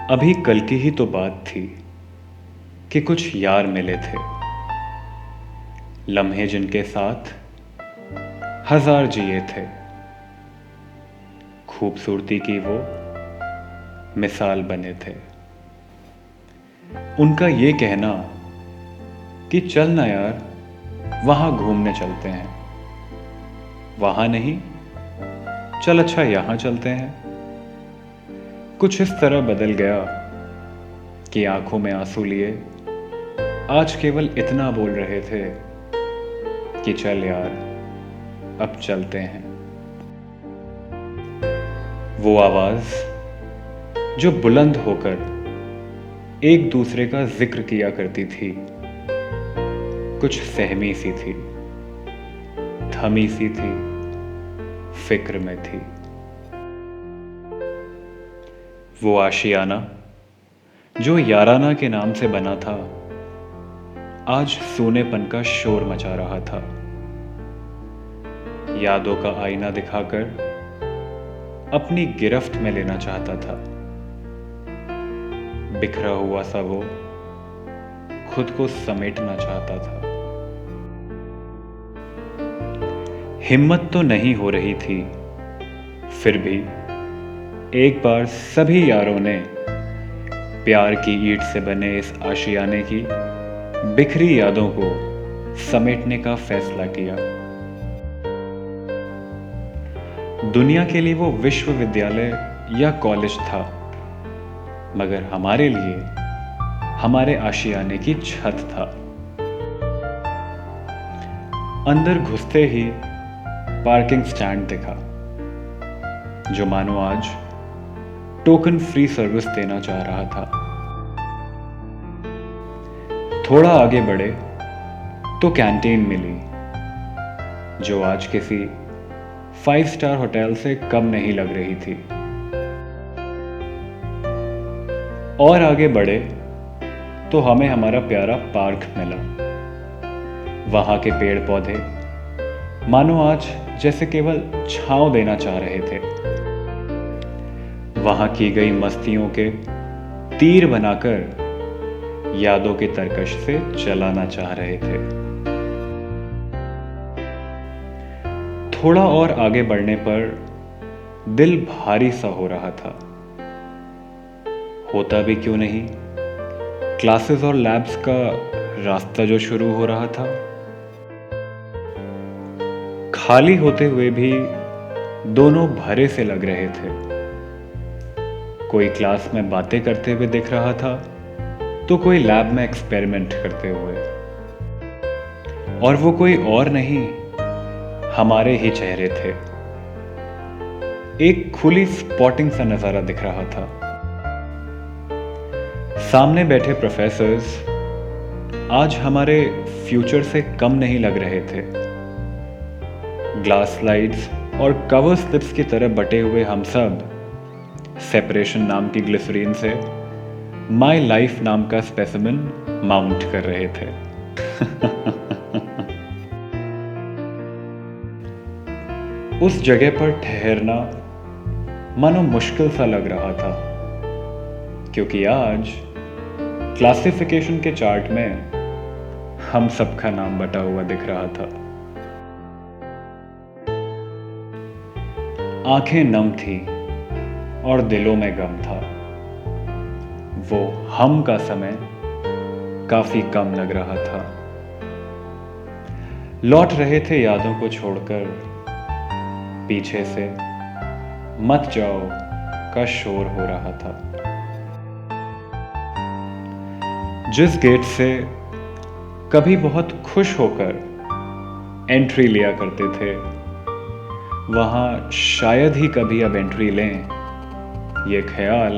अभी कल की ही तो बात थी कि कुछ यार मिले थे, लम्हे जिनके साथ हजार जिए थे। खूबसूरती की वो मिसाल बने थे। उनका ये कहना कि चल ना यार वहां घूमने चलते हैं, वहां नहीं, चल अच्छा यहां चलते हैं, कुछ इस तरह बदल गया कि आंखों में आंसू लिए आज केवल इतना बोल रहे थे कि चल यार अब चलते हैं। वो आवाज जो बुलंद होकर एक दूसरे का जिक्र किया करती थी, कुछ सहमी सी थी, थमी सी थी, फिक्र में थी। वो आशियाना जो याराना के नाम से बना था, आज सूनेपन का शोर मचा रहा था। यादों का आईना दिखाकर अपनी गिरफ्त में लेना चाहता था। बिखरा हुआ सा वो खुद को समेटना चाहता था। हिम्मत तो नहीं हो रही थी, फिर भी एक बार सभी यारों ने प्यार की ईंट से बने इस आशियाने की बिखरी यादों को समेटने का फैसला किया। दुनिया के लिए वो विश्वविद्यालय या कॉलेज था, मगर हमारे लिए हमारे आशियाने की छत था। अंदर घुसते ही पार्किंग स्टैंड दिखा, जो मानो आज टोकन फ्री सर्विस देना चाह रहा था। थोड़ा आगे बढ़े तो कैंटीन मिली, जो आज किसी 5 स्टार होटल से कम नहीं लग रही थी। और आगे बढ़े तो हमें हमारा प्यारा पार्क मिला। वहां के पेड़ पौधे मानो आज जैसे केवल छांव देना चाह रहे थे। वहां की गई मस्तियों के तीर बनाकर यादों के तरकश से चलाना चाह रहे थे। थोड़ा और आगे बढ़ने पर दिल भारी सा हो रहा था। होता भी क्यों नहीं, क्लासेस और लैब्स का रास्ता जो शुरू हो रहा था। खाली होते हुए भी दोनों भरे से लग रहे थे। कोई क्लास में बातें करते हुए दिख रहा था, तो कोई लैब में एक्सपेरिमेंट करते हुए। और वो कोई और नहीं, हमारे ही चेहरे थे। एक खुली स्पॉटिंग सा नजारा दिख रहा था। सामने बैठे प्रोफेसर्स आज हमारे फ्यूचर से कम नहीं लग रहे थे। ग्लास स्लाइड्स और कवर स्लिप्स की तरह बटे हुए हम सब सेपरेशन नाम की ग्लिसरीन से माई लाइफ नाम का स्पेसिमेन माउंट कर रहे थे। उस जगह पर ठहरना मानो मुश्किल सा लग रहा था, क्योंकि आज क्लासिफिकेशन के चार्ट में हम सबका नाम बटा हुआ दिख रहा था। आंखें नम थी और दिलों में गम था। वो हम का समय काफी कम लग रहा था। लौट रहे थे यादों को छोड़कर, पीछे से मत जाओ का शोर हो रहा था। जिस गेट से कभी बहुत खुश होकर एंट्री लिया करते थे, वहां शायद ही कभी अब एंट्री लें, ये ख्याल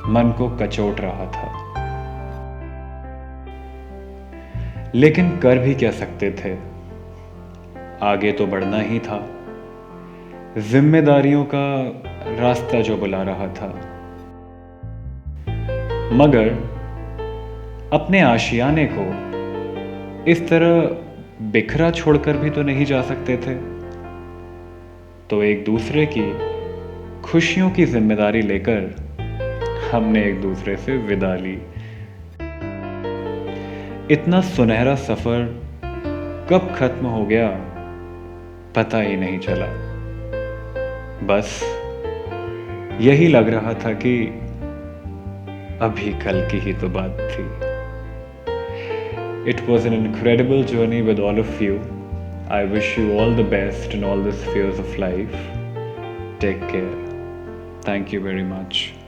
मन को कचोट रहा था। लेकिन कर भी क्या सकते थे, आगे तो बढ़ना ही था। जिम्मेदारियों का रास्ता जो बुला रहा था। मगर अपने आशियाने को इस तरह बिखरा छोड़कर भी तो नहीं जा सकते थे। तो एक दूसरे की खुशियों की जिम्मेदारी लेकर हमने एक दूसरे से विदा ली। इतना सुनहरा सफर कब खत्म हो गया पता ही नहीं चला। बस यही लग रहा था कि अभी कल की ही तो बात थी। It was an incredible journey with all of you. I wish you all the best in all the spheres of life. Take care. Thank you very much.